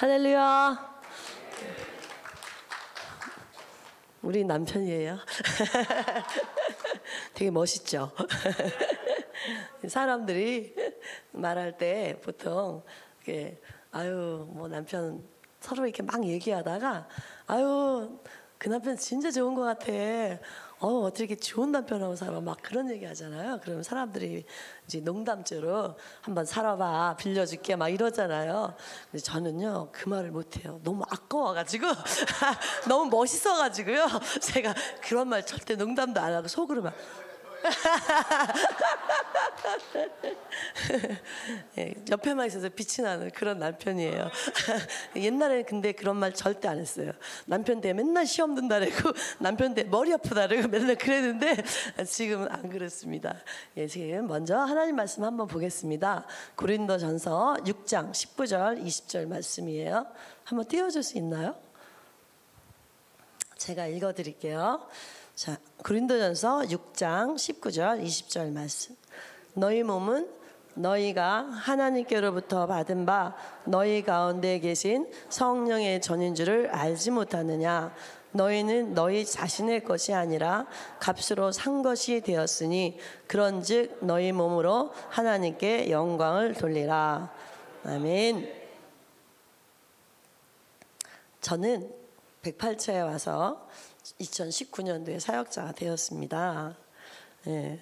할렐루야. 우리 남편이에요. 되게 멋있죠. 사람들이 말할 때 보통 이렇게 아유 뭐 남편 서로 이렇게 막 얘기하다가 아유 그 남편 진짜 좋은 것 같아. 어떻게 이렇게 좋은 남편하고 살아? 막 그런 얘기 하잖아요. 그러면 사람들이 이제 농담조로 한번 살아봐, 빌려줄게 막 이러잖아요. 근데 저는요 그 말을 못해요. 너무 아까워가지고 너무 멋있어가지고요. 제가 그런 말 절대 농담도 안 하고 속으로만 예, 옆에만 있어서 빛이 나는 그런 남편이에요. 옛날에는 근데 그런 말 절대 안 했어요. 남편 때 맨날 시험 든다래고 남편 때 머리 아프다래고 맨날 그랬는데 지금은 안 그렇습니다. 예, 지금 먼저 하나님 말씀 한번 보겠습니다. 고린도전서 6장 19절 20절 말씀이에요. 한번 띄워줄 수 있나요? 제가 읽어드릴게요. 자, 고린도전서 6장 19절 20절 말씀. 너희 몸은 너희가 하나님께로부터 받은 바 너희 가운데 계신 성령의 전인 줄을 알지 못하느냐. 너희는 너희 자신의 것이 아니라 값으로 산 것이 되었으니 그런즉 너희 몸으로 하나님께 영광을 돌리라. 아멘. 저는 108차에 와서 2019년도에 사역자가 되었습니다. 예,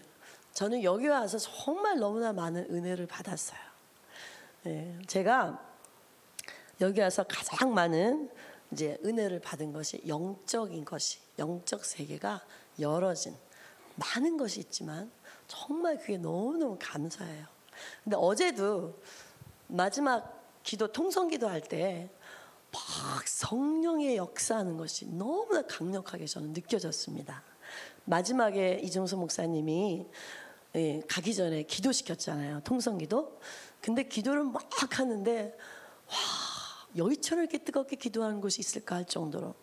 저는 여기 와서 정말 너무나 많은 은혜를 받았어요. 예, 제가 여기 와서 가장 많은 이제 은혜를 받은 것이 영적인 것이, 영적 세계가 열어진 많은 것이 있지만 정말 그게 너무너무 감사해요. 근데 어제도 마지막 기도 통성기도 할 때 막 성령의 역사하는 것이 너무나 강력하게 저는 느껴졌습니다. 마지막에 이종수 목사님이 가기 전에 기도시켰잖아요. 통성기도. 근데 기도를 막 하는데 와 여의처럼 이렇게 뜨겁게 기도하는 곳이 있을까 할 정도로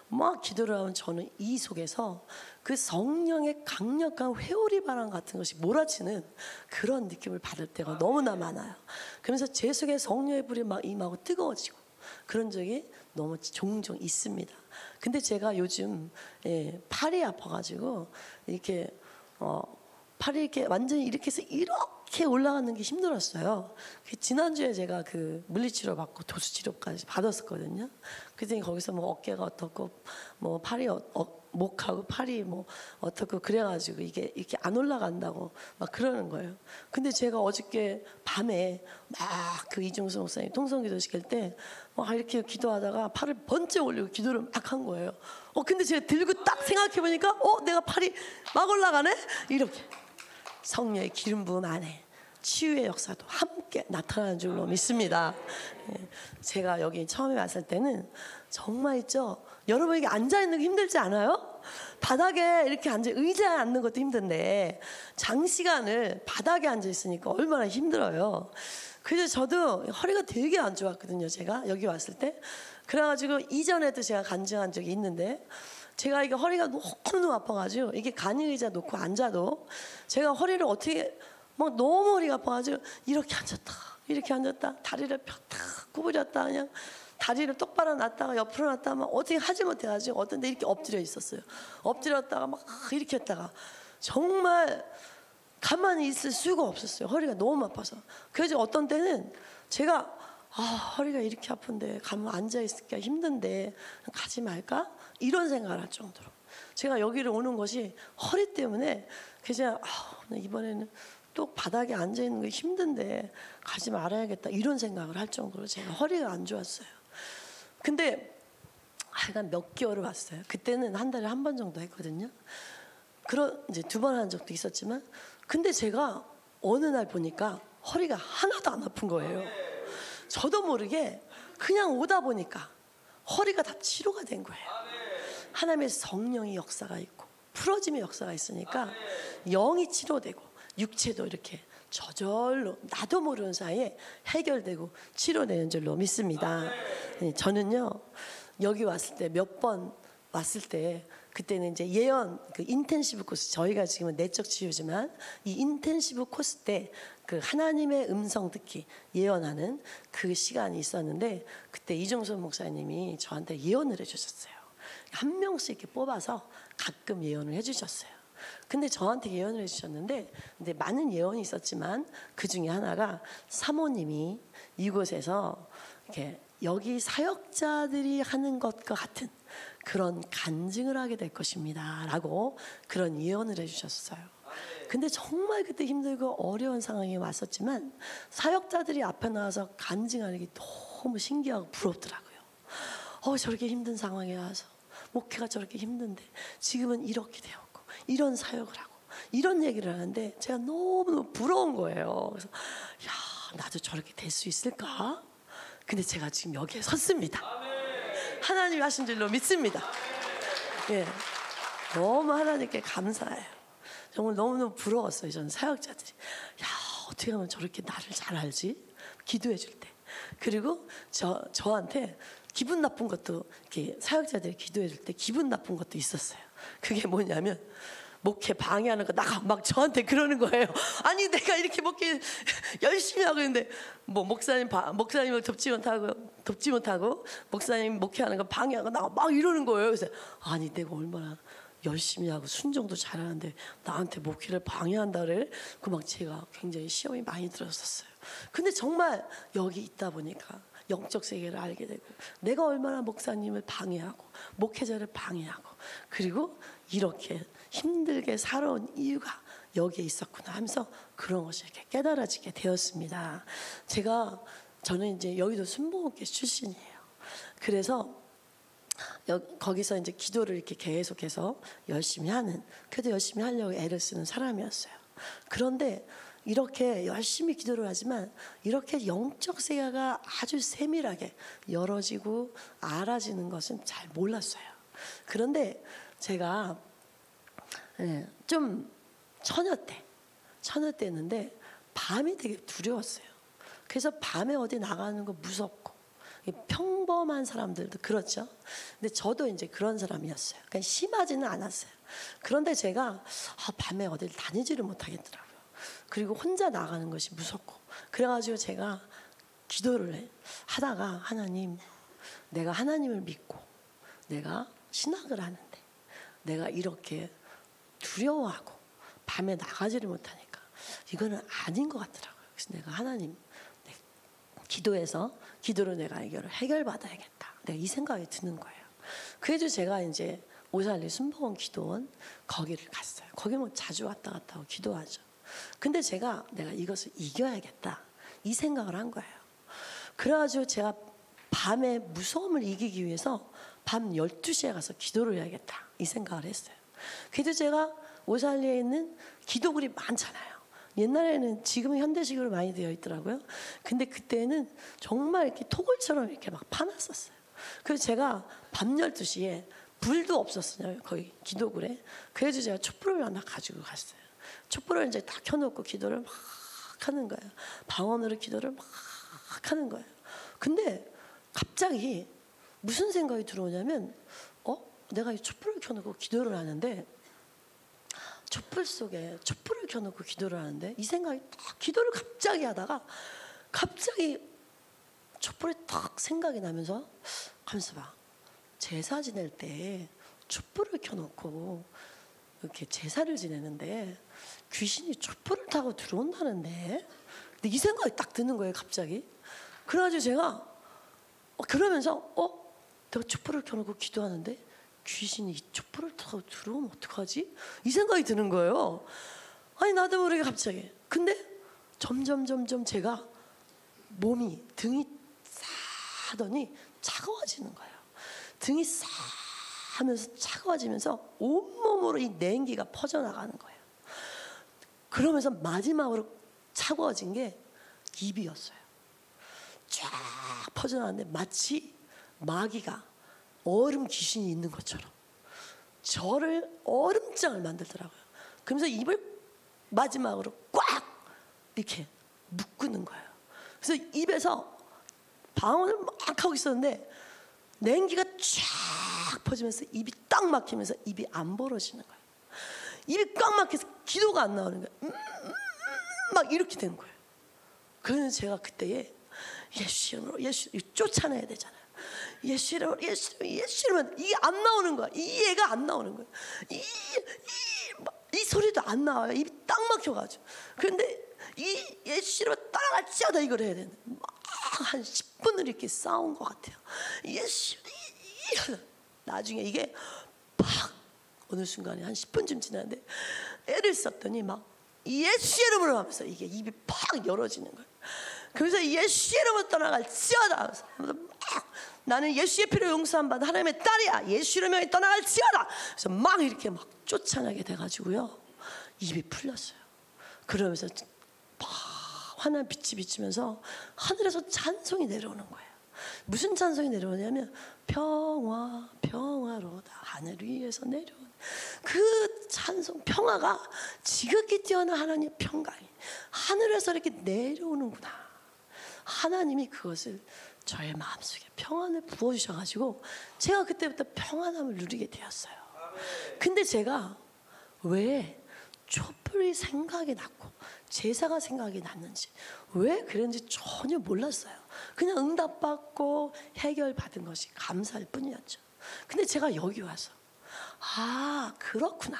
막 기도를 하면 저는 이 속에서 그 성령의 강력한 회오리 바람 같은 것이 몰아치는 그런 느낌을 받을 때가 너무나 많아요. 그러면서 제 속에 성령의 불이 막 임하고 뜨거워지고 그런 적이 너무 종종 있습니다. 근데 제가 요즘 팔이 아파가지고 이렇게 팔이 이렇게 완전히 이렇게 해서 이렇게 올라가는 게 힘들었어요. 지난주에 제가 그 물리치료 받고 도수치료까지 받았었거든요. 그랬더니 거기서 뭐 어깨가 어떻고 뭐 팔이 목하고 팔이 뭐 어떻고 그래가지고 이게 이렇게 안 올라간다고 막 그러는 거예요. 근데 제가 어저께 밤에 막 그 이중수 목사님 통성기도 시킬 때 막 이렇게 기도하다가 팔을 번쩍 올리고 기도를 막 한 거예요. 근데 제가 들고 딱 생각해 보니까 내가 팔이 막 올라가네? 이렇게 성령의 기름 부음 안에 치유의 역사도 함께 나타나는 줄로 믿습니다. 제가 여기 처음에 왔을 때는 정말 있죠. 여러분 이게 앉아있는 게 힘들지 않아요? 바닥에 이렇게 의자에 앉는 것도 힘든데 장시간을 바닥에 앉아있으니까 얼마나 힘들어요. 그래서 저도 허리가 되게 안 좋았거든요. 제가 여기 왔을 때. 그래가지고 이전에도 제가 간증한 적이 있는데 제가 이게 허리가 너무 아파가지고 이게 간이의자 놓고 앉아도 제가 허리를 어떻게 막 너무 허리가 아파가지고 이렇게 앉았다 다리를 폈다 구부렸다 그냥 다리를 똑바로 놨다가 옆으로 놨다가 막 어떻게 하지 못해가지고 어떤 데 이렇게 엎드려 있었어요. 엎드렸다가 막 이렇게 했다가 정말 가만히 있을 수가 없었어요. 허리가 너무 아파서. 그래서 어떤 때는 제가 허리가 이렇게 아픈데 가면 앉아있기가 힘든데 가지 말까? 이런 생각을 할 정도로 제가 여기를 오는 것이 허리 때문에 그래서 이번에는 또 바닥에 앉아있는 게 힘든데 가지 말아야겠다 이런 생각을 할 정도로 제가 허리가 안 좋았어요. 근데 하여간 몇 개월을 왔어요. 그때는 한 달에 한 번 정도 했거든요. 이제 2번 한 적도 있었지만 근데 제가 어느 날 보니까 허리가 하나도 안 아픈 거예요. 저도 모르게 그냥 오다 보니까 허리가 다 치료가 된 거예요. 하나님의 성령의 역사가 있고 풀어짐의 역사가 있으니까 영이 치료되고 육체도 이렇게 저절로 나도 모르는 사이에 해결되고 치료되는 줄로 믿습니다. 저는요 여기 왔을 때 몇 번 왔을 때 그때는 이제 예언 그 인텐시브 코스, 저희가 지금은 내적 치유지만 이 인텐시브 코스 때 그 하나님의 음성 듣기 예언하는 그 시간이 있었는데, 그때 이종선 목사님이 저한테 예언을 해주셨어요. 한 명씩 이렇게 뽑아서 가끔 예언을 해주셨어요. 근데 저한테 예언을 해주셨는데, 근데 많은 예언이 있었지만 그 중에 하나가 사모님이 이곳에서 이렇게 여기 사역자들이 하는 것과 같은 그런 간증을 하게 될 것입니다 라고 그런 예언을 해주셨어요. 근데 정말 그때 힘들고 어려운 상황이 왔었지만 사역자들이 앞에 나와서 간증하는 게 너무 신기하고 부럽더라고요. 저렇게 힘든 상황에 와서 목회가 저렇게 힘든데 지금은 이렇게 되었고 이런 사역을 하고 이런 얘기를 하는데 제가 너무너무 부러운 거예요. 그래서 야, 나도 저렇게 될 수 있을까? 근데 제가 지금 여기에 섰습니다. 하나님이 하신 줄로 믿습니다. 예, 너무 하나님께 감사해요. 정말 너무너무 부러웠어요. 저는 사역자들이 야, 어떻게 하면 저렇게 나를 잘 알지? 기도해 줄 때. 그리고 저한테 기분 나쁜 것도, 이렇게 사역자들이 기도해 줄 때 기분 나쁜 것도 있었어요. 그게 뭐냐면 목회 방해하는 거 막 저한테 그러는 거예요. 아니 내가 이렇게 목회 열심히 하고 있는데 뭐 목사님을 돕지 못하고 목사님 목회하는 거 방해하고 막 이러는 거예요. 그래서 아니 내가 얼마나 열심히 하고 순종도 잘하는데 나한테 목회를 방해한다 그래? 그 막 제가 굉장히 시험이 많이 들었었어요. 근데 정말 여기 있다 보니까 영적 세계를 알게 되고 내가 얼마나 목사님을 방해하고 목회자를 방해하고 그리고 이렇게 힘들게 살아온 이유가 여기에 있었구나 하면서 그런 것이 이렇게 깨달아지게 되었습니다. 저는 이제 여기도 순복음교회 출신이에요. 그래서 거기서 이제 기도를 이렇게 계속해서 열심히 그래도 열심히 하려고 애를 쓰는 사람이었어요. 그런데 이렇게 열심히 기도를 하지만 이렇게 영적 세계가 아주 세밀하게 열어지고 알아지는 것은 잘 몰랐어요. 그런데 제가 좀 처녀 때였는데 밤이 되게 두려웠어요. 그래서 밤에 어디 나가는 거 무섭고, 평범한 사람들도 그렇죠. 근데 저도 이제 그런 사람이었어요. 그러니까 심하지는 않았어요. 그런데 제가 밤에 어딜 다니지를 못하겠더라고요. 그리고 혼자 나가는 것이 무섭고, 그래가지고 제가 기도를 하다가 하나님, 내가 하나님을 믿고 내가 신학을 하는데 내가 이렇게 두려워하고 밤에 나가지를 못하니까 이거는 아닌 것 같더라고요. 그래서 내가 하나님, 기도로 내가 이거를 해결받아야겠다. 내가 이 생각이 드는 거예요. 그래서 제가 이제 오살리 순복음 기도원 거기를 갔어요. 거기 뭐 자주 왔다 갔다 하고 기도하죠. 근데 내가 이것을 이겨야겠다 이 생각을 한 거예요. 그래가지고 제가 밤에 무서움을 이기기 위해서 밤 12시에 가서 기도를 해야겠다 이 생각을 했어요. 그래도 제가 오살리에 있는 기도굴이 많잖아요. 옛날에는 지금은 현대식으로 많이 되어 있더라고요. 근데 그때는 정말 이렇게 토굴처럼 이렇게 막 파놨었어요. 그래서 제가 밤 12시에 불도 없었어요. 거기 기도굴에. 그래서 제가 촛불을 하나 가지고 갔어요. 촛불을 이제 다 켜놓고 기도를 막 하는 거예요. 방언으로 기도를 막 하는 거예요. 근데 갑자기 무슨 생각이 들어오냐면 내가 이 촛불을 켜놓고 기도를 하는데 촛불 속에 촛불을 켜놓고 기도를 하는데 이 생각이 딱 기도를 갑자기 하다가 갑자기 촛불이 딱 생각이 나면서 가만있어 봐. 제사 지낼 때 촛불을 켜놓고 이렇게 제사를 지내는데 귀신이 촛불을 타고 들어온다는데 근데 이 생각이 딱 드는 거예요 갑자기. 그래가지고 제가 그러면서 내가 촛불을 켜놓고 기도하는데 귀신이 이 촛불을 타고 들어오면 어떡하지? 이 생각이 드는 거예요. 아니 나도 모르게 갑자기. 근데 점점 제가 등이 싸하더니 차가워지는 거예요. 등이 싸하면서 차가워지면서 온몸으로 이 냉기가 퍼져나가는 거예요. 그러면서 마지막으로 차가워진 게 입이었어요. 쫙 퍼져나가는데 마치 마귀가 얼음 귀신이 있는 것처럼 저를 얼음장을 만들더라고요. 그러면서 입을 마지막으로 꽉 이렇게 묶는 거예요. 그래서 입에서 방언을 막 하고 있었는데 냉기가 쫙 엎어지면서 입이 딱 막히면서 입이 안 벌어지는 거예요. 입이 꽉 막혀서 기도가 안 나오는 거예요. 막 이렇게 된 거예요. 그래서 제가 그때에 예수 이름으로, 예수 쫓아내야 되잖아요. 예수 이름으로, 예수 이러면 이게 안 나오는 거야. 이 얘가 안 나오는 거예요. 이 소리도 안 나와요. 입이 딱 막혀가지고. 그런데 이 예수 이름으로 따라갈지어다 이걸 해야 되는데 막 한 10분을 이렇게 싸운 것 같아요. 예수 나중에 이게 팍 어느 순간에 한 10분쯤 지났는데 애를 썼더니 막 예수 이름으로 하면서 이게 입이 팍 열어지는 거예요. 그래서 예수 이름으로 떠나갈지어다. 나는 예수의 피로 용서함 받은 하나님의 딸이야. 예수 이름으로 떠나갈지어다. 그래서 막 이렇게 막 쫓아나게 돼가지고요. 입이 풀렸어요. 그러면서 막 환한 빛이 비치면서 하늘에서 찬송이 내려오는 거예요. 무슨 찬송이 내려오냐면 평화 평화로다 하늘 위에서 내려오는 그 찬송. 평화가 지극히 뛰어난 하나님의 평강이 하늘에서 이렇게 내려오는구나. 하나님이 그것을 저의 마음속에 평안을 부어주셔가지고 제가 그때부터 평안함을 누리게 되었어요. 근데 제가 왜 촛불이 생각이 났고 제사가 생각이 났는지 왜 그런지 전혀 몰랐어요. 그냥 응답받고 해결받은 것이 감사할 뿐이었죠. 근데 제가 여기 와서 아 그렇구나.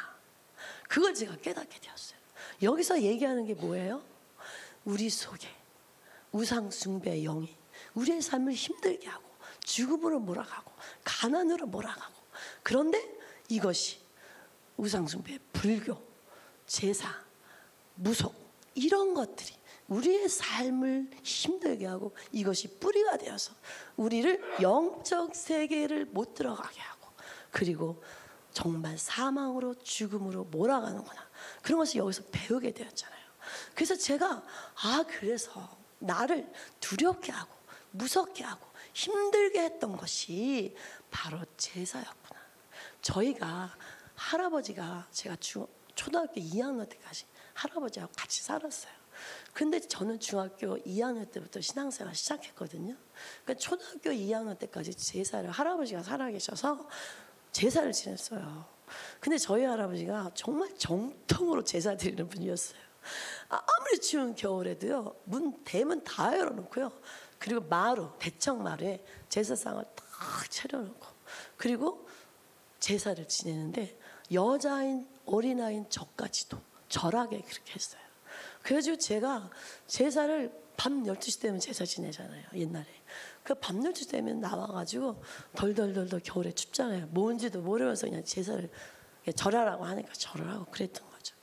그걸 제가 깨닫게 되었어요. 여기서 얘기하는 게 뭐예요? 우리 속에 우상 숭배의 영이 우리의 삶을 힘들게 하고 죽음으로 몰아가고 가난으로 몰아가고, 그런데 이것이 우상 숭배, 불교, 제사, 무속 이런 것들이 우리의 삶을 힘들게 하고 이것이 뿌리가 되어서 우리를 영적 세계를 못 들어가게 하고 그리고 정말 사망으로 죽음으로 몰아가는구나. 그런 것을 여기서 배우게 되었잖아요. 그래서 제가 그래서 나를 두렵게 하고 무섭게 하고 힘들게 했던 것이 바로 제사였구나. 저희가 할아버지가 제가 초등학교 2학년 때까지 할아버지하고 같이 살았어요. 근데 저는 중학교 2학년 때부터 신앙생활 시작했거든요. 그러니까 초등학교 2학년 때까지 제사를 할아버지가 살아계셔서 제사를 지냈어요. 근데 저희 할아버지가 정말 정통으로 제사 드리는 분이었어요. 아무리 추운 겨울에도요, 대문 다 열어놓고요. 그리고 대청 마루에 제사상을 딱 차려놓고 그리고 제사를 지내는데 여자인 어린아이인 저까지도 절하게 그렇게 했어요. 그래가지고 제가 제사를 밤 12시 되면 제사 지내잖아요, 옛날에. 그 밤 12시 되면 나와가지고 덜덜덜덜 겨울에 춥잖아요. 뭔지도 모르면서 그냥 제사를 절하라고 하니까 절을 하고 그랬던 거죠.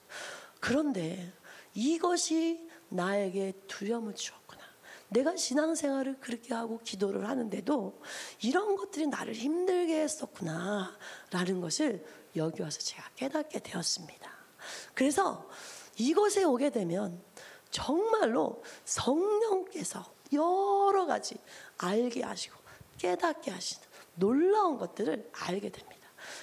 그런데 이것이 나에게 두려움을 주었구나. 내가 신앙생활을 그렇게 하고 기도를 하는데도 이런 것들이 나를 힘들게 했었구나 라는 것을 여기 와서 제가 깨닫게 되었습니다. 그래서 이곳에 오게 되면 정말로 성령께서 여러 가지 알게 하시고 깨닫게 하시는 놀라운 것들을 알게 됩니다.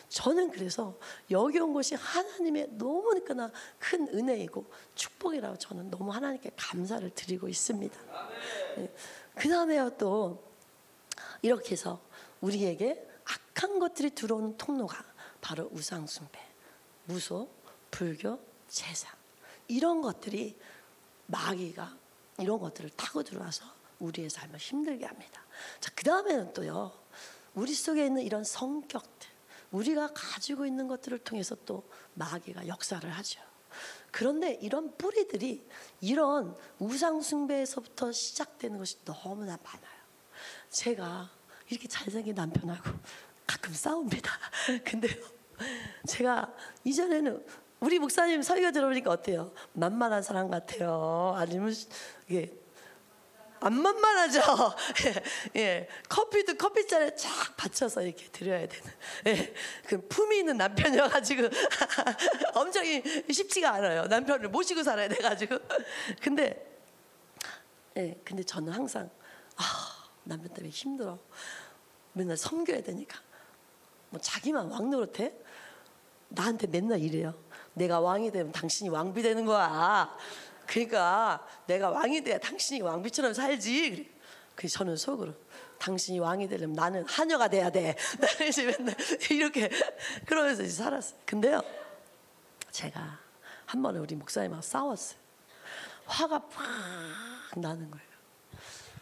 저는 그래서 여기 온 것이 하나님의 너무나 큰 은혜이고 축복이라고 저는 너무 하나님께 감사를 드리고 있습니다. 그 다음에 또 이렇게 해서 우리에게 악한 것들이 들어오는 통로가 바로 우상숭배, 무속, 불교, 제사 이런 것들이 마귀가 이런 것들을 타고 들어와서 우리의 삶을 힘들게 합니다. 자, 그 다음에는 또요, 우리 속에 있는 이런 성격들, 우리가 가지고 있는 것들을 통해서 또 마귀가 역사를 하죠. 그런데 이런 뿌리들이 이런 우상숭배에서부터 시작되는 것이 너무나 많아요. 제가 이렇게 잘생긴 남편하고 가끔 싸웁니다. 근데요, 제가 이전에는 우리 목사님 설교 들어보니까 어때요? 만만한 사람 같아요? 아니면 이게 안 만만하죠? 예, 커피도 커피잔에 쫙 받쳐서 이렇게 드려야 되는, 예, 그 품이 있는 남편이어가지고 엄청 쉽지가 않아요. 남편을 모시고 살아야 돼가지고. 근데 저는 항상 남편 때문에 힘들어. 맨날 섬겨야 되니까. 뭐 자기만 왕 노릇해? 나한테 맨날 이래요. 내가 왕이 되면 당신이 왕비 되는 거야. 그러니까 내가 왕이 돼야 당신이 왕비처럼 살지. 그래서 저는 속으로 당신이 왕이 되려면 나는 하녀가 돼야 돼. 나는 이제 맨날 이렇게 그러면서 이제 살았어요. 근데요, 제가 한 번에 우리 목사님하고 싸웠어요. 화가 팍 나는 거예요.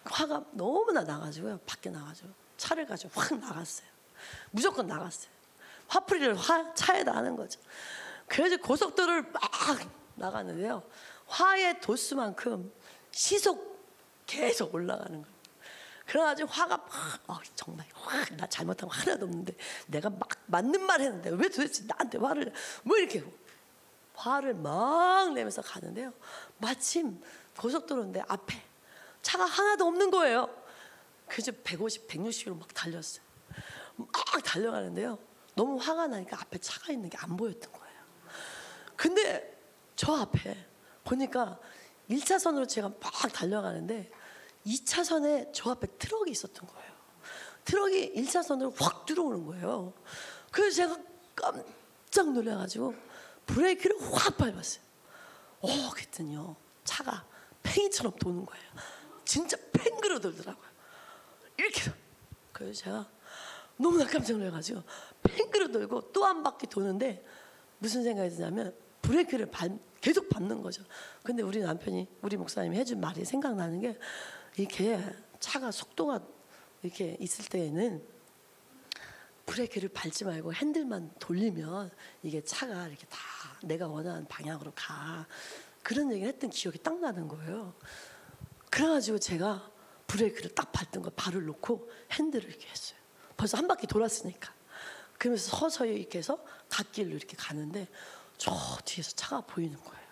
화가 너무나 나가지고요. 밖에 나가지고 차를 가지고 확 나갔어요. 무조건 나갔어요. 화풀이를 차에다 하는 거죠. 그래서 고속도로를 막 나가는데요, 화의 도수만큼 시속 계속 올라가는 거예요. 그래가지고 화가 막 정말 나 잘못한 거 하나도 없는데 내가 막 맞는 말 했는데 왜 도대체 나한테 화를 뭐 이렇게 화를 막 내면서 가는데요, 마침 고속도로인데 앞에 차가 하나도 없는 거예요. 그래서 150, 160km 막 달렸어요. 막 달려가는데요, 너무 화가 나니까 앞에 차가 있는 게 안 보였던 거예요. 근데 저 앞에 보니까 1차선으로 제가 막 달려가는데 2차선에 저 앞에 트럭이 있었던 거예요. 트럭이 1차선으로 확 들어오는 거예요. 그래서 제가 깜짝 놀라가지고 브레이크를 확 밟았어요. 그랬더니요, 차가 팽이처럼 도는 거예요. 진짜 팽그러 돌더라고요. 이렇게. 그래서 제가 너무나 깜짝 놀라가지고 팽그러 돌고 또 한 바퀴 도는데 무슨 생각이 드냐면 브레이크를 계속 밟는 거죠. 근데 우리 남편이, 우리 목사님이 해준 말이 생각나는 게, 이렇게 차가 속도가 이렇게 있을 때에는 브레이크를 밟지 말고 핸들만 돌리면 이게 차가 이렇게 다 내가 원하는 방향으로 가. 그런 얘기를 했던 기억이 딱 나는 거예요. 그래가지고 제가 브레이크를 딱 밟던 거 발을 놓고 핸들을 이렇게 했어요. 벌써 한 바퀴 돌았으니까. 그러면서 서서히 이렇게 해서 갓길로 이렇게 가는데 저 뒤에서 차가 보이는 거예요.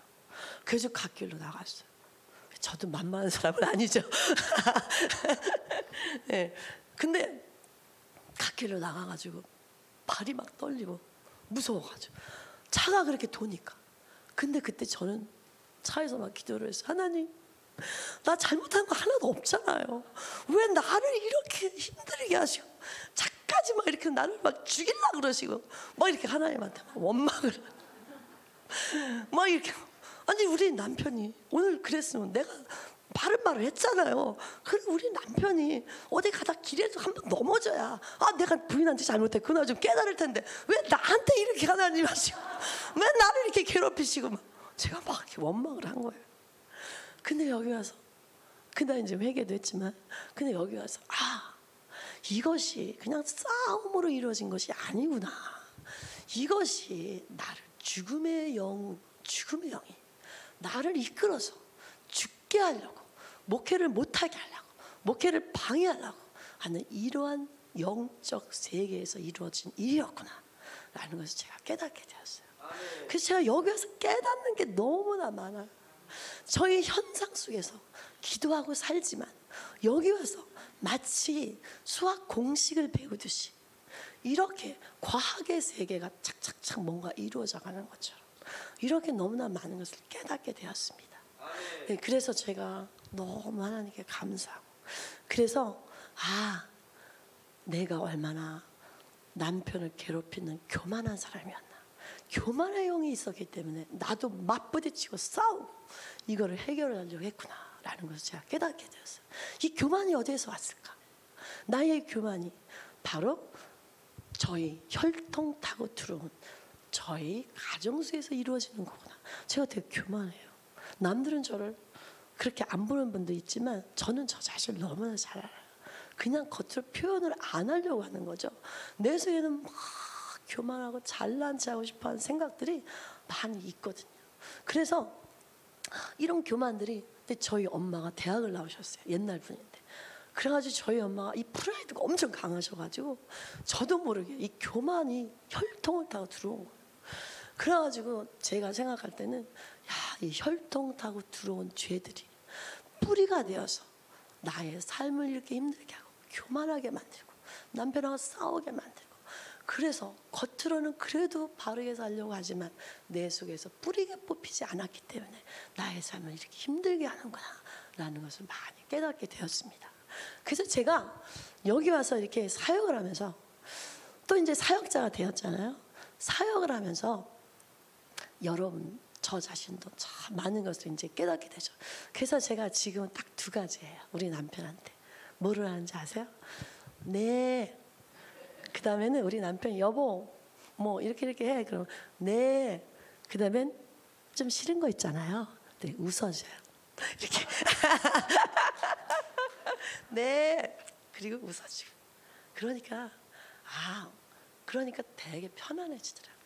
그래서 갓길로 나갔어요. 저도 만만한 사람은 아니죠. 네. 근데 갓길로 나가가지고 발이 막 떨리고 무서워가지고 차가 그렇게 도니까. 근데 그때 저는 차에서 막 기도를 했어요. 하나님, 나 잘못한 거 하나도 없잖아요. 왜 나를 이렇게 힘들게 하시고 차까지 막 이렇게 나를 막 죽이려고 그러시고 막 이렇게 하나님한테 막 원망을 막 이렇게. 아니 우리 남편이 오늘 그랬으면 내가 바른 말을 했잖아요. 그래 우리 남편이 어디 가다 길에서 한번 넘어져야 내가 부인한테 잘못했구나 좀 깨달을 텐데 왜 나한테 이렇게 하나님 하시고 왜 나를 이렇게 괴롭히시고 막 제가 막 이렇게 원망을 한 거예요. 근데 여기 와서 그날 이제 회개도 했지만 근데 여기 와서 이것이 그냥 싸움으로 이루어진 것이 아니구나. 이것이 나를 죽음의 영이 나를 이끌어서 죽게 하려고, 목회를 못하게 하려고, 목회를 방해하려고 하는 이러한 영적 세계에서 이루어진 일이었구나 라는 것을 제가 깨닫게 되었어요. 그래서 제가 여기 와서 깨닫는 게 너무나 많아요. 저희 현상 속에서 기도하고 살지만 여기 와서 마치 수학 공식을 배우듯이 이렇게 과학의 세계가 착착착 뭔가 이루어져 가는 것처럼 이렇게 너무나 많은 것을 깨닫게 되었습니다. 네, 그래서 제가 너무 하나님께 감사하고, 그래서 내가 얼마나 남편을 괴롭히는 교만한 사람이었나. 교만의 영이 있었기 때문에 나도 맞부딪히고 싸우고 이거를 해결하려고 했구나라는 것을 제가 깨닫게 되었어요. 이 교만이 어디에서 왔을까? 나의 교만이 바로 저희 혈통 타고 들어온 저희 가정수에서 이루어지는 거구나. 제가 되게 교만해요. 남들은 저를 그렇게 안 보는 분도 있지만 저는 저 자신을 너무나 잘 알아요. 그냥 겉으로 표현을 안 하려고 하는 거죠. 내 속에는 막 교만하고 잘난 체 하고 싶어하는 생각들이 많이 있거든요. 그래서 이런 교만들이, 근데 저희 엄마가 대학을 나오셨어요. 옛날 분인데. 그래가지고 저희 엄마가 이 프라이드가 엄청 강하셔가지고 저도 모르게 이 교만이 혈통을 타고 들어온 거예요. 그래가지고 제가 생각할 때는 이 혈통 타고 들어온 죄들이 뿌리가 되어서 나의 삶을 이렇게 힘들게 하고 교만하게 만들고 남편하고 싸우게 만들고, 그래서 겉으로는 그래도 바르게 살려고 하지만 내 속에서 뿌리가 뽑히지 않았기 때문에 나의 삶을 이렇게 힘들게 하는구나 라는 것을 많이 깨닫게 되었습니다. 그래서 제가 여기 와서 이렇게 사역을 하면서 또 이제 사역자가 되었잖아요. 사역을 하면서 여러분 저 자신도 참 많은 것을 이제 깨닫게 되죠. 그래서 제가 지금은 딱 두 가지예요. 우리 남편한테 뭐를 하는지 아세요? 네. 그 다음에는 우리 남편이 여보 뭐 이렇게 해. 그럼 네. 그 다음엔 좀 싫은 거 있잖아요. 네, 웃어줘요. 이렇게. 네. 그리고 웃어주고. 그러니까 그러니까 되게 편안해지더라고요.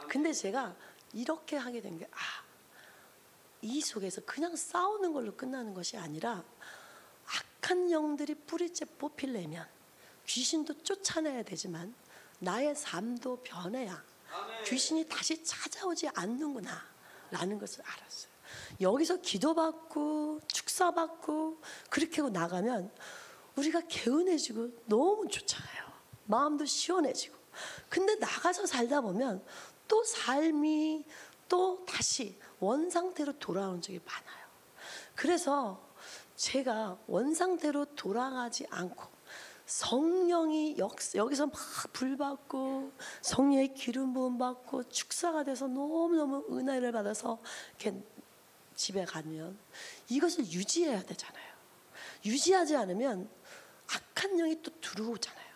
근데 제가 이렇게 하게 된 게 이 속에서 그냥 싸우는 걸로 끝나는 것이 아니라 악한 영들이 뿌리째 뽑히려면 귀신도 쫓아내야 되지만 나의 삶도 변해야 귀신이 다시 찾아오지 않는구나 라는 것을 알았어요. 여기서 기도받고 축사받고 그렇게 하고 나가면 우리가 개운해지고 너무 좋잖아요. 마음도 시원해지고. 근데 나가서 살다 보면 또 삶이 또 다시 원상태로 돌아오는 적이 많아요. 그래서 제가 원상태로 돌아가지 않고 성령이 여기서 막 불받고 성령의 기름 부음 받고 축사가 돼서 너무너무 은혜를 받아서 이렇게 집에 가면 이것을 유지해야 되잖아요. 유지하지 않으면 악한 영이 또 들어오잖아요.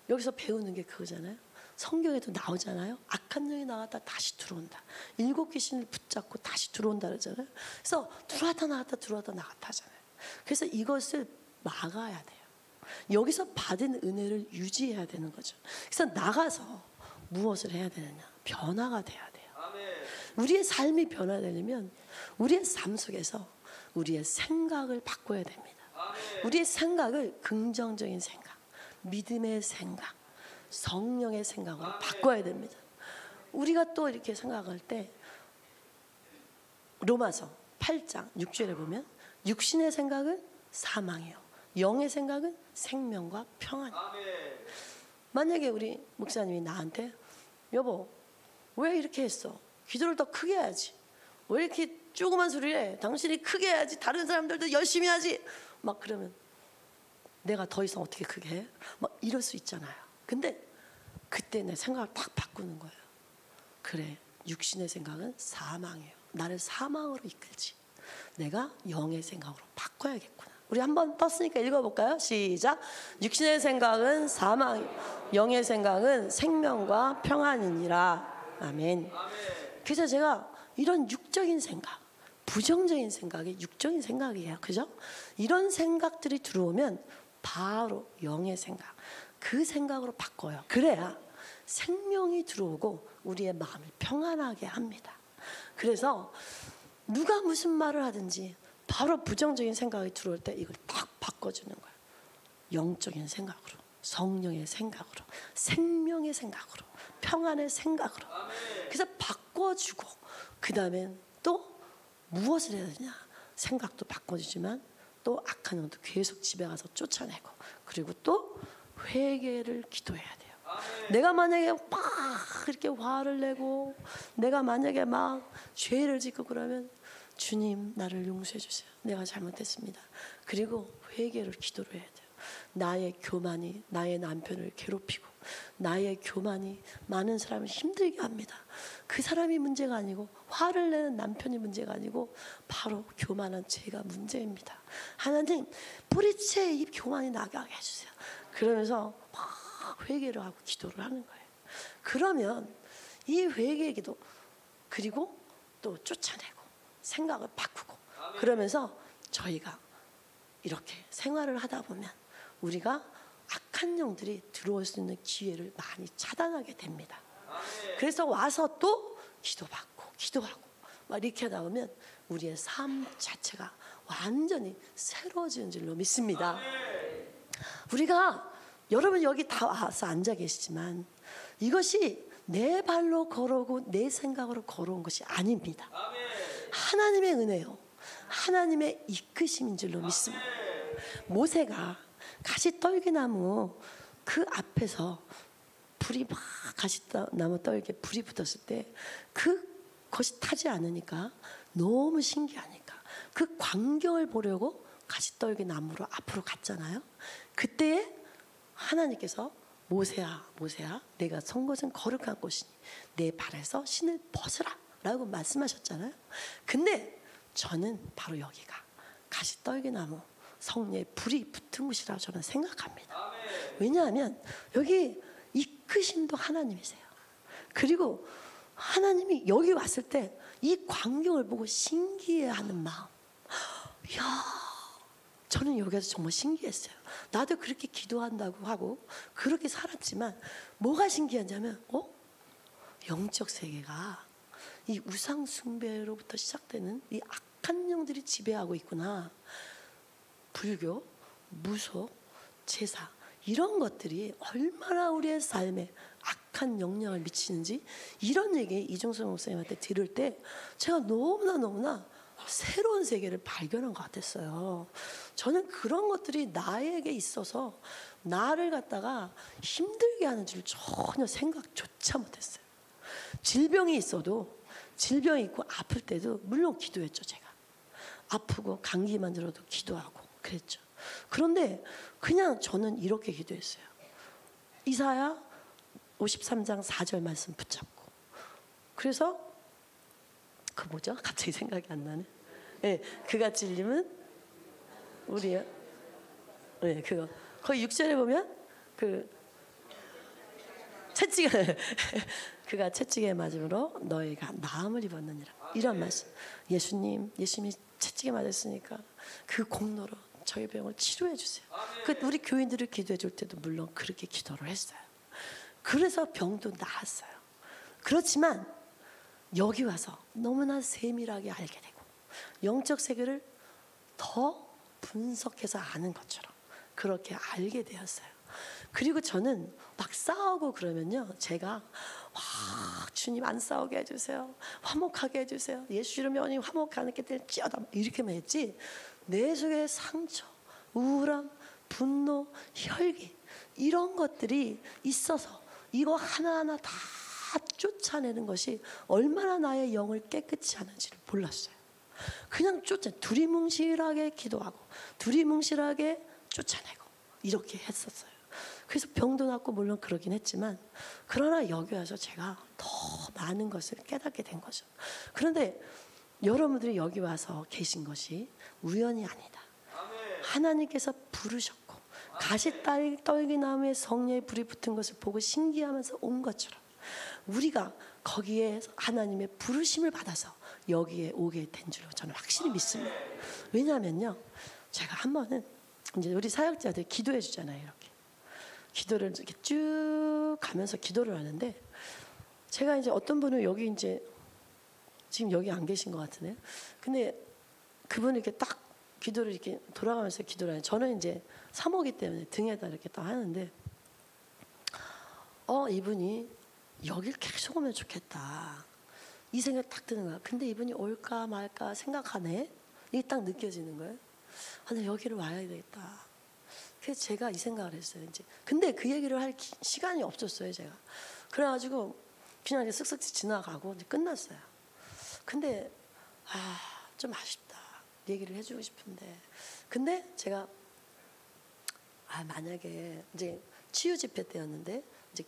여기서 배우는 게 그거잖아요. 성경에도 나오잖아요. 악한 영이 나갔다 다시 들어온다. 7 귀신을 붙잡고 다시 들어온다 그러잖아요. 그래서 들어왔다 나갔다 들어왔다 나갔다 하잖아요. 그래서 이것을 막아야 돼요. 여기서 받은 은혜를 유지해야 되는 거죠. 그래서 나가서 무엇을 해야 되느냐? 변화가 돼야 돼요. 우리의 삶이 변화되려면 우리의 삶 속에서 우리의 생각을 바꿔야 됩니다. 우리의 생각을 긍정적인 생각, 믿음의 생각, 성령의 생각으로 바꿔야 됩니다. 우리가 또 이렇게 생각할 때 로마서 8장 6절에 보면 육신의 생각은 사망이요 영의 생각은 생명과 평안이요. 만약에 우리 목사님이 나한테 여보 왜 이렇게 했어? 기도를 더 크게 해야지. 왜 이렇게 조그만 소리를 해? 당신이 크게 해야지. 다른 사람들도 열심히 하지. 막 그러면 내가 더 이상 어떻게 크게 해? 막 이럴 수 있잖아요. 근데 그때 내 생각을 딱 바꾸는 거예요. 그래, 육신의 생각은 사망이에요. 나를 사망으로 이끌지. 내가 영의 생각으로 바꿔야겠구나. 우리 한번 떴으니까 읽어볼까요? 시작. 육신의 생각은 사망, 영의 생각은 생명과 평안이니라. 아멘. 그래서 제가 이런 육적인 생각, 부정적인 생각이 육적인 생각이에요. 그죠? 이런 생각들이 들어오면 바로 영의 생각, 그 생각으로 바꿔요. 그래야 생명이 들어오고 우리의 마음을 평안하게 합니다. 그래서 누가 무슨 말을 하든지 바로 부정적인 생각이 들어올 때 이걸 딱 바꿔주는 거예요. 영적인 생각으로, 성령의 생각으로, 생명의 생각으로, 평안의 생각으로. 그래서 바꿔주고 그 다음엔 또 무엇을 해야 되냐? 생각도 바꿔주지만 또 악한 영도 계속 집에 가서 쫓아내고 그리고 또 회개를 기도해야 돼요. 내가 만약에 막 이렇게 화를 내고 내가 만약에 막 죄를 짓고 그러면 주님 나를 용서해 주세요. 내가 잘못했습니다. 그리고 회개를 기도를 해야 돼요. 나의 교만이 나의 남편을 괴롭히고 나의 교만이 많은 사람을 힘들게 합니다. 그 사람이 문제가 아니고 화를 내는 남편이 문제가 아니고 바로 교만한 제가 문제입니다. 하나님 뿌리채 이 교만이 나가게 해주세요. 그러면서 막 회개를 하고 기도를 하는 거예요. 그러면 이 회개 기도 그리고 또 쫓아내고 생각을 바꾸고 그러면서 저희가 이렇게 생활을 하다 보면 우리가 악한 영들이 들어올 수 있는 기회를 많이 차단하게 됩니다. 그래서 와서 또 기도받고 기도하고 막 이렇게 하다 보면 우리의 삶 자체가 완전히 새로워지는 줄로 믿습니다. 우리가 여러분 여기 다 와서 앉아 계시지만 이것이 내 발로 걸어오고 내 생각으로 걸어온 것이 아닙니다. 하나님의 은혜요, 하나님의 이끄심인 줄로 믿습니다. 모세가 가시떨기나무 그 앞에서 불이 막 가시나무 떨기에 불이 붙었을 때 그것이 타지 않으니까 너무 신기하니까 그 광경을 보려고 가시떨기나무로 앞으로 갔잖아요. 그때 하나님께서 모세야 모세야 내가 선 곳은 거룩한 곳이니 내 발에서 신을 벗으라 라고 말씀하셨잖아요. 근데 저는 바로 여기가 가시떨기나무 성령의 불이 붙은 곳이라고 저는 생각합니다. 왜냐하면 여기 이끄심도 하나님이세요. 그리고 하나님이 여기 왔을 때 이 광경을 보고 신기해하는 마음. 이야, 저는 여기서 정말 신기했어요. 나도 그렇게 기도한다고 하고 그렇게 살았지만 뭐가 신기하냐면 영적 세계가 이 우상 숭배로부터 시작되는 이 악한 영들이 지배하고 있구나. 불교, 무속, 제사 이런 것들이 얼마나 우리의 삶에 악한 영향을 미치는지 이런 얘기 이중섭 목사님한테 들을 때 제가 너무나 새로운 세계를 발견한 것 같았어요. 저는 그런 것들이 나에게 있어서 나를 갖다가 힘들게 하는 줄 전혀 생각조차 못했어요. 질병이 있어도 질병이 있고 아플 때도 물론 기도했죠. 제가 아프고 감기만 들어도 기도하고 그랬죠. 그런데 그냥 저는 이렇게 기도했어요. 이사야 53장 4절 말씀 붙잡고. 그래서 그 뭐죠? 갑자기 생각이 안 나네. 네, 그가 찔림은 우리의 네, 그거 거기 6절에 보면 그 채찍에 그가 채찍에 맞음으로 너희가 나음을 입었느니라. 이런 말씀. 예수님이 채찍에 맞았으니까 그 공로로 저희 병을 치료해 주세요. 그 우리 교인들을 기도해 줄 때도 물론 그렇게 기도를 했어요. 그래서 병도 나았어요. 그렇지만 여기 와서 너무나 세밀하게 알게 되고 영적 세계를 더 분석해서 아는 것처럼 그렇게 알게 되었어요. 그리고 저는 막 싸우고 그러면요, 제가 와, 주님 안 싸우게 해주세요, 화목하게 해주세요, 예수 이름이 화목하는 게 찌어다 이렇게만 했지, 내 속에 상처, 우울함, 분노, 혈기 이런 것들이 있어서 이거 하나하나 다 쫓아내는 것이 얼마나 나의 영을 깨끗이 하는지를 몰랐어요. 그냥 두리뭉실하게 기도하고 두리뭉실하게 쫓아내고 이렇게 했었어요. 그래서 병도 낫고 물론 그러긴 했지만, 그러나 여기 와서 제가 더 많은 것을 깨닫게 된 거죠. 그런데 여러분들이 여기 와서 계신 것이 우연이 아니다. 하나님께서 부르셨고 가시떨기나무에 성령의 불이 붙은 것을 보고 신기하면서 온 것처럼 우리가 거기에 하나님의 부르심을 받아서 여기에 오게 된 줄로 저는 확실히 믿습니다. 왜냐하면요, 제가 한 번은 이제 우리 사역자들 기도해 주잖아요. 이렇게 기도를 이렇게 쭉 가면서 기도를 하는데, 제가 이제 어떤 분은 여기 이제 지금 여기 안 계신 것 같으네요. 근데 그분이 이렇게 딱 기도를 이렇게 돌아가면서 기도를 하는, 저는 이제 사모기 때문에 등에다 이렇게 딱 하는데, 이분이 여길 계속 오면 좋겠다 이 생각이 딱 드는 거야. 근데 이분이 올까 말까 생각하네. 이게 딱 느껴지는 거예요. 근데 여기를 와야 되겠다. 그래서 제가 이 생각을 했어요. 이제 근데 그 얘기를 할 시간이 없었어요. 제가 그래가지고 그냥 이제 쓱쓱 지나가고 이제 끝났어요. 근데 좀 아쉽다. 얘기를 해주고 싶은데, 근데 제가 만약에 이제 치유 집회 때였는데 이제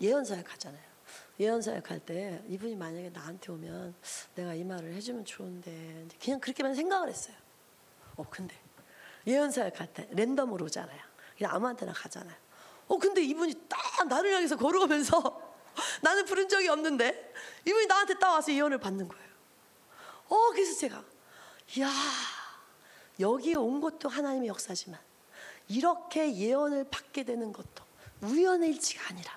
예언사역 하잖아요. 예언사역 할 때 이분이 만약에 나한테 오면 내가 이 말을 해주면 좋은데, 그냥 그렇게만 생각을 했어요. 근데 예언사역 할 때 랜덤으로 오잖아요. 그냥 아무한테나 가잖아요. 근데 이분이 딱 나를 향해서 걸어오면서 나는 부른 적이 없는데 이분이 나한테 딱 와서 예언을 받는 거예요. 그래서 제가 여기에 온 것도 하나님의 역사지만 이렇게 예언을 받게 되는 것도 우연의 일치가 아니라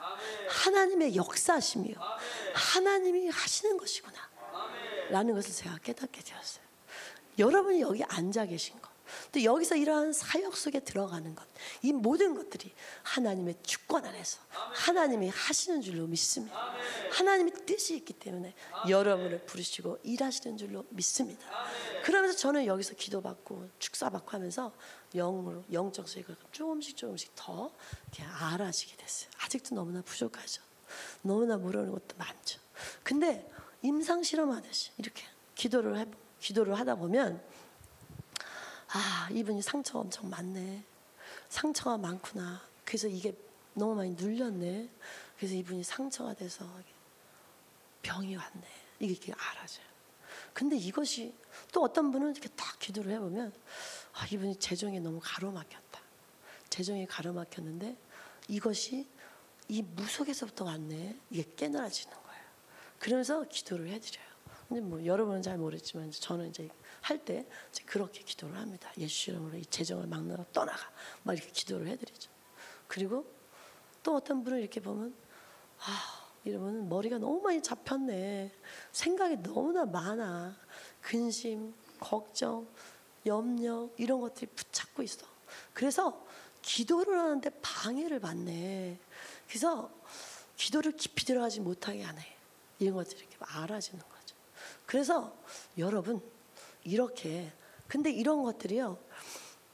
하나님의 역사심이요, 하나님이 하시는 것이구나 라는 것을 제가 깨닫게 되었어요. 여러분이 여기 앉아 계신 것, 또 여기서 이러한 사역 속에 들어가는 것, 이 모든 것들이 하나님의 주권 안에서 하나님이 하시는 줄로 믿습니다. 하나님의 뜻이 있기 때문에 여러분을 부르시고 일하시는 줄로 믿습니다. 그러면서 저는 여기서 기도받고 축사받고 하면서 영으로 영적 세계가 조금씩 더 이렇게 알아지게 됐어요. 아직도 너무나 부족하죠. 너무나 모르는 것도 많죠. 근데 임상 실험하듯이 이렇게 기도를 하다 보면 이분이 상처가 엄청 많네, 상처가 많구나, 그래서 이게 너무 많이 눌렸네, 그래서 이분이 상처가 돼서 병이 왔네, 이게 이렇게 알아져요. 근데 이것이 또 어떤 분은 이렇게 딱 기도를 해보면 이분이 재정이 너무 가로막혔다. 재정이 가로막혔는데 이것이 이 무속에서부터 왔네. 이게 깨달아지는 거예요. 그러면서 기도를 해드려요. 근데 뭐 여러분은 잘 모르지만 저는 이제 할 때 그렇게 기도를 합니다. 예수 이름으로 이 재정을 막느라 떠나가. 막 이렇게 기도를 해드리죠. 그리고 또 어떤 분을 이렇게 보면 이러면 머리가 너무 많이 잡혔네. 생각이 너무나 많아. 근심, 걱정, 염려 이런 것들이 붙잡고 있어. 그래서 기도를 하는데 방해를 받네. 그래서 기도를 깊이 들어가지 못하게 하네. 이런 것들이 이렇게 알아지는 거죠. 그래서 여러분 이렇게 근데 이런 것들이요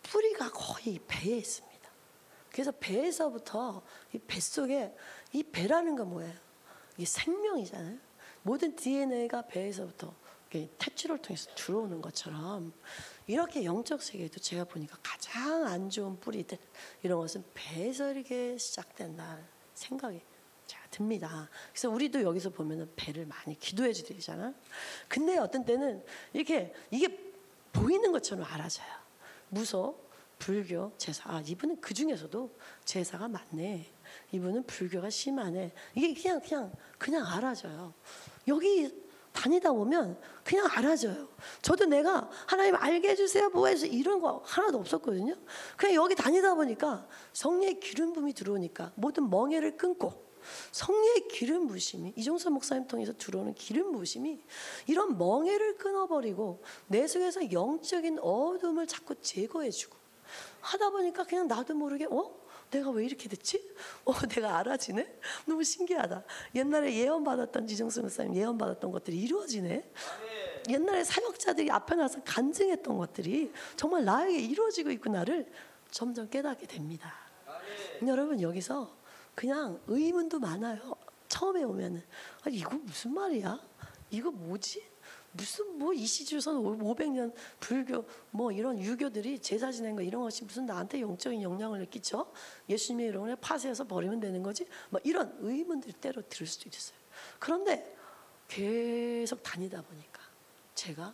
뿌리가 거의 배에 있습니다. 그래서 배에서부터 이 뱃속에 이 배라는 건 뭐예요? 이게 생명이잖아요. 모든 DNA가 배에서부터 탯줄을 통해서 들어오는 것처럼 이렇게 영적 세계에도 제가 보니까 가장 안 좋은 뿌리들 이런 것은 배에서 이렇게 시작된다는 생각이 제가 듭니다. 그래서 우리도 여기서 보면은 배를 많이 기도해 주잖아요. 근데 어떤 때는 이게 보이는 것처럼 알아져요. 무속, 불교, 제사. 이분은 그 중에서도 제사가 많네. 이분은 불교가 심하네. 이게 그냥 알아져요. 여기 다니다 보면 그냥 알아져요. 저도 내가 하나님 알게 해주세요 뭐 해서 이런 거 하나도 없었거든요. 그냥 여기 다니다 보니까 성령의 기름 부음이 들어오니까 모든 멍에를 끊고 성령의 기름 부으심이 이종선 목사님 통해서 들어오는 기름 부으심이 이런 멍에를 끊어버리고 내 속에서 영적인 어둠을 자꾸 제거해주고 하다 보니까 그냥 나도 모르게 내가 왜 이렇게 됐지? 내가 알아지네? 너무 신기하다. 옛날에 예언받았던 이종선 목사님 예언받았던 것들이 이루어지네. 옛날에 사역자들이 앞에 나서 간증했던 것들이 정말 나에게 이루어지고 있구나를 점점 깨닫게 됩니다. 여러분 여기서 그냥 의문도 많아요. 처음에 오면은 이거 무슨 말이야? 이거 뭐지? 무슨 뭐 이시주선 500년 불교 뭐 이런 유교들이 제사 지낸 거 이런 것이 무슨 나한테 영적인 영향을 끼쳐? 예수님의 이름을 파쇄해서 버리면 되는 거지? 뭐 이런 의문들 때로 들을 수도 있어요. 그런데 계속 다니다 보니까 제가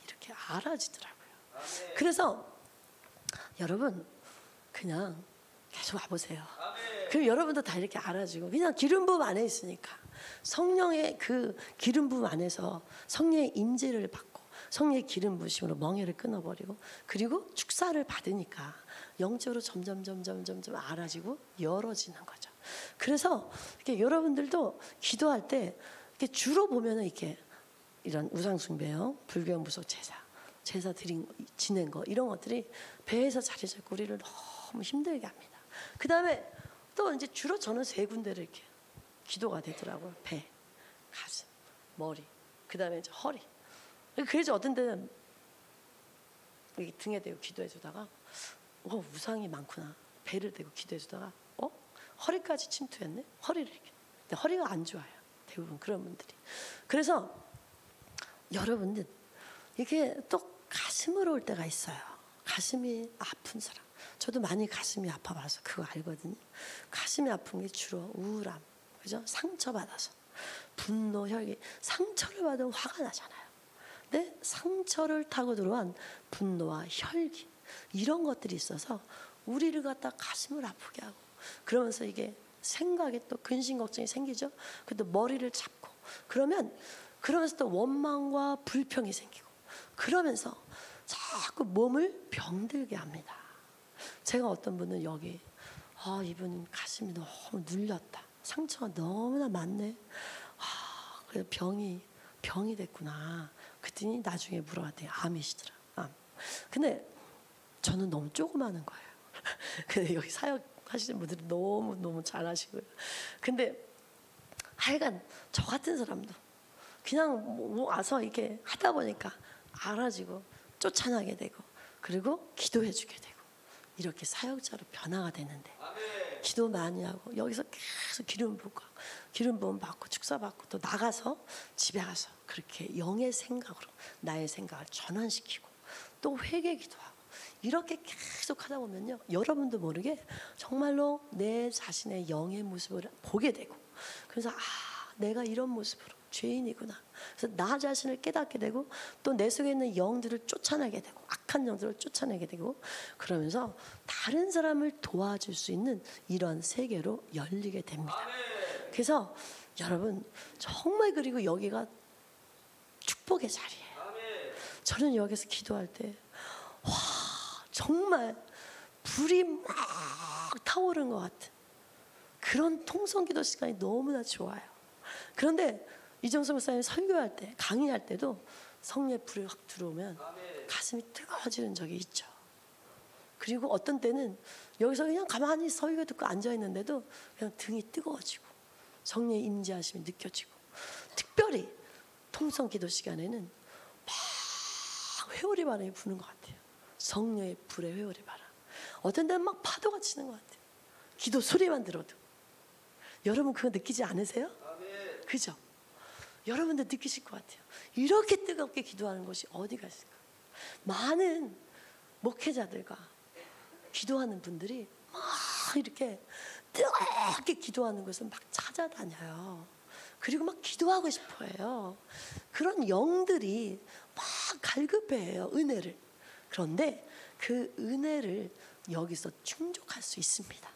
이렇게 알아지더라고요. 그래서 여러분 그냥 계속 와보세요. 그럼 여러분도 다 이렇게 알아지고 그냥 기름 부음 안에 있으니까 성령의 그 기름 부음 안에서 성령의 임재를 받고 성령의 기름 부으심으로 멍에를 끊어버리고 그리고 축사를 받으니까 영적으로 점점 알아지고 열어지는 거죠. 그래서 이렇게 여러분들도 기도할 때 이렇게 주로 보면은 이렇게 이런 우상 숭배요, 불교 무속 제사 지낸 거 이런 것들이 배에서 자리 잡고 우리를 너무 힘들게 합니다. 그 다음에 또 이제 주로 저는 세 군데를 이렇게 기도가 되더라고요. 배, 가슴, 머리, 그 다음에 이제 허리. 그래서 어떤 때는 여기 등에 대고 기도해 주다가 우상이 많구나. 배를 대고 기도해 주다가 허리까지 침투했네. 허리를 이렇게. 근데 허리가 안 좋아요. 대부분 그런 분들이. 그래서 여러분들 이게 또 가슴으로 올 때가 있어요. 가슴이 아픈 사람. 저도 많이 가슴이 아파봐서 그거 알거든요. 가슴이 아픈 게 주로 우울함, 그죠? 상처받아서 분노, 혈기, 상처를 받으면 화가 나잖아요. 근데 상처를 타고 들어온 분노와 혈기 이런 것들이 있어서 우리를 갖다 가슴을 아프게 하고 그러면서 이게 생각에 또 근심 걱정이 생기죠. 근데 머리를 잡고 그러면서 또 원망과 불평이 생기고 그러면서 자꾸 몸을 병들게 합니다. 제가 어떤 분은 여기 이분 가슴이 너무 눌렸다. 상처가 너무나 많네. 그래서 병이 됐구나. 그랬더니 나중에 물어봤더니 암이시더라. 암. 근데 저는 너무 조그마한 거예요. 근데 여기 사역하시는 분들이 너무 잘하시고요. 근데 하여간 저 같은 사람도 그냥 와서 이렇게 하다 보니까 알아지고 쫓아나게 되고 그리고 기도해주게 되고 이렇게 사역자로 변화가 되는데 기도 많이 하고 여기서 계속 기름 부음 받고 축사 받고 또 나가서 집에 가서 그렇게 영의 생각으로 나의 생각을 전환시키고 또 회개 기도하고 이렇게 계속 하다 보면요 여러분도 모르게 정말로 내 자신의 영의 모습을 보게 되고 그래서 내가 이런 모습으로 죄인이구나 그래서 나 자신을 깨닫게 되고 또 내 속에 있는 영들을 쫓아내게 되고 악한 영들을 쫓아내게 되고 그러면서 다른 사람을 도와줄 수 있는 이런 세계로 열리게 됩니다. 그래서 여러분 정말 그리고 여기가 축복의 자리예요. 저는 여기서 기도할 때 와 정말 불이 막 타오르는 것 같은 그런 통성기도 시간이 너무나 좋아요. 그런데 이정수 목사님 설교할 때 강의할 때도 성령의 불이 확 들어오면 가슴이 뜨거워지는 적이 있죠. 그리고 어떤 때는 여기서 그냥 가만히 설교 듣고 앉아있는데도 그냥 등이 뜨거워지고 성령의 임재하심이 느껴지고 특별히 통성기도 시간에는 막 회오리 바람이 부는 것 같아요. 성령의 불의 회오리 바람. 어떤 데는 막 파도가 치는 것 같아요. 기도 소리만 들어도. 여러분 그거 느끼지 않으세요? 그죠? 여러분들 느끼실 것 같아요. 이렇게 뜨겁게 기도하는 곳이 어디가 있을까? 많은 목회자들과 기도하는 분들이 막 이렇게 뜨겁게 기도하는 것을 막 찾아다녀요. 그리고 막 기도하고 싶어 해요. 그런 영들이 막 갈급해해요. 은혜를. 그런데 그 은혜를 여기서 충족할 수 있습니다.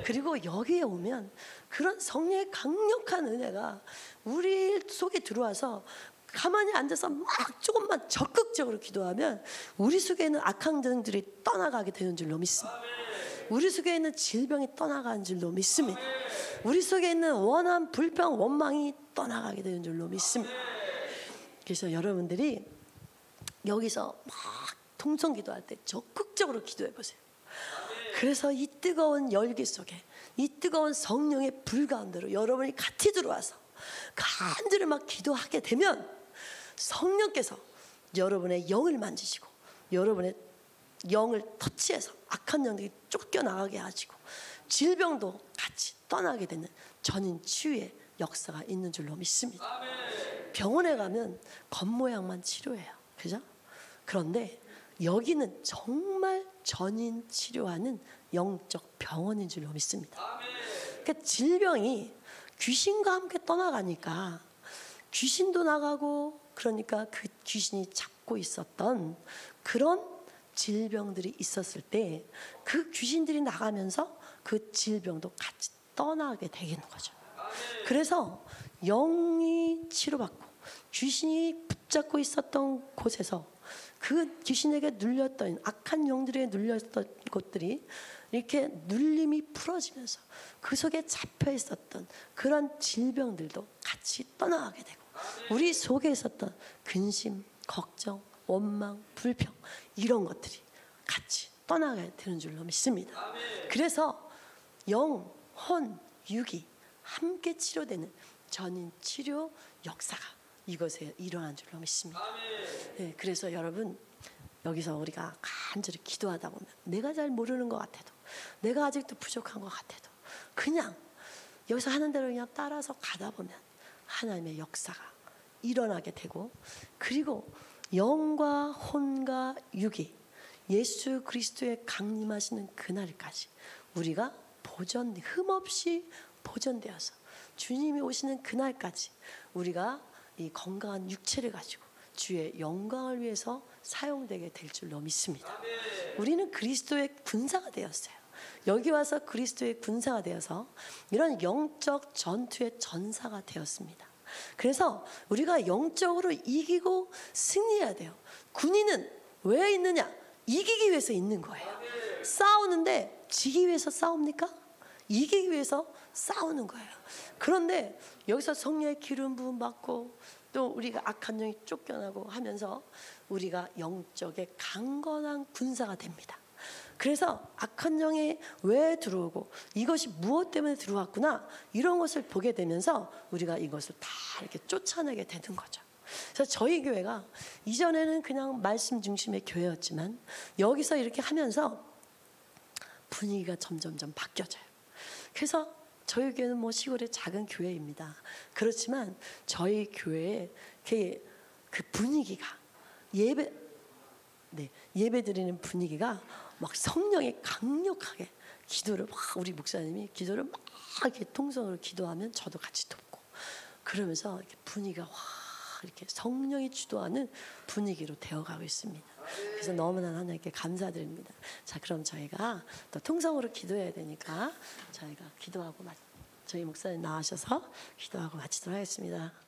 그리고 여기에 오면 그런 성령의 강력한 은혜가 우리 속에 들어와서 가만히 앉아서 막 조금만 적극적으로 기도하면 우리 속에 있는 악한 영들이 떠나가게 되는 줄로 믿습니다. 우리 속에 있는 질병이 떠나가는 줄로 믿습니다. 우리 속에 있는 원한, 불평, 원망이 떠나가게 되는 줄로 믿습니다. 그래서 여러분들이 여기서 막 통성 기도할 때 적극적으로 기도해 보세요. 그래서 이 뜨거운 열기 속에 이 뜨거운 성령의 불 가운데로 여러분이 같이 들어와서 간절히 막 기도하게 되면 성령께서 여러분의 영을 만지시고 여러분의 영을 터치해서 악한 영들이 쫓겨나가게 하시고 질병도 같이 떠나게 되는 전인 치유의 역사가 있는 줄로 믿습니다. 병원에 가면 겉모양만 치료해요. 그죠? 그런데 여기는 정말 전인 치료하는 영적 병원인 줄로 믿습니다. 그러니까 질병이 귀신과 함께 떠나가니까 귀신도 나가고 그러니까 그 귀신이 잡고 있었던 그런 질병들이 있었을 때 그 귀신들이 나가면서 그 질병도 같이 떠나게 되는 거죠. 그래서 영이 치료받고 귀신이 붙잡고 있었던 곳에서 그 귀신에게 눌렸던 악한 영들에 눌렸던 것들이 이렇게 눌림이 풀어지면서 그 속에 잡혀 있었던 그런 질병들도 같이 떠나가게 되고 우리 속에 있었던 근심, 걱정, 원망, 불평 이런 것들이 같이 떠나가야 되는 줄로 믿습니다. 그래서 영, 혼, 육이 함께 치료되는 전인 치료 역사가 이것에 일어난 줄로 믿습니다. 네, 그래서 여러분 여기서 우리가 간절히 기도하다 보면 내가 잘 모르는 것 같아도 내가 아직도 부족한 것 같아도 그냥 여기서 하는 대로 그냥 따라서 가다 보면 하나님의 역사가 일어나게 되고 그리고 영과 혼과 육이 예수 그리스도의 강림하시는 그날까지 우리가 흠없이 보존되어서 주님이 오시는 그날까지 우리가 이 건강한 육체를 가지고 주의 영광을 위해서 사용되게 될 줄로 믿습니다. 우리는 그리스도의 군사가 되었어요. 여기 와서 그리스도의 군사가 되어서 이런 영적 전투의 전사가 되었습니다. 그래서 우리가 영적으로 이기고 승리해야 돼요. 군인은 왜 있느냐? 이기기 위해서 있는 거예요. 싸우는데 지기 위해서 싸웁니까? 이기기 위해서 싸우는 거예요. 그런데 여기서 성령의 기름 부음 받고 또 우리가 악한 영이 쫓겨나고 하면서 우리가 영적의 강건한 군사가 됩니다. 그래서 악한 영이 왜 들어오고 이것이 무엇 때문에 들어왔구나 이런 것을 보게 되면서 우리가 이것을 다 이렇게 쫓아내게 되는 거죠. 그래서 저희 교회가 이전에는 그냥 말씀 중심의 교회였지만 여기서 이렇게 하면서 분위기가 점점점 바뀌어져요. 그래서 저희 교회는 뭐 시골의 작은 교회입니다. 그렇지만 저희 교회의 그 분위기가 예배 드리는 분위기가 막 성령이 강력하게 기도를 막 우리 목사님이 기도를 막 이렇게 통성으로 기도하면 저도 같이 돕고 그러면서 이렇게 분위기가 확 이렇게 성령이 주도하는 분위기로 되어가고 있습니다. 그래서 너무나 하나님께 감사드립니다. 자, 그럼 저희가 또 통성으로 기도해야 되니까 저희가 기도하고 저희 목사님 나와셔서 기도하고 마치도록 하겠습니다.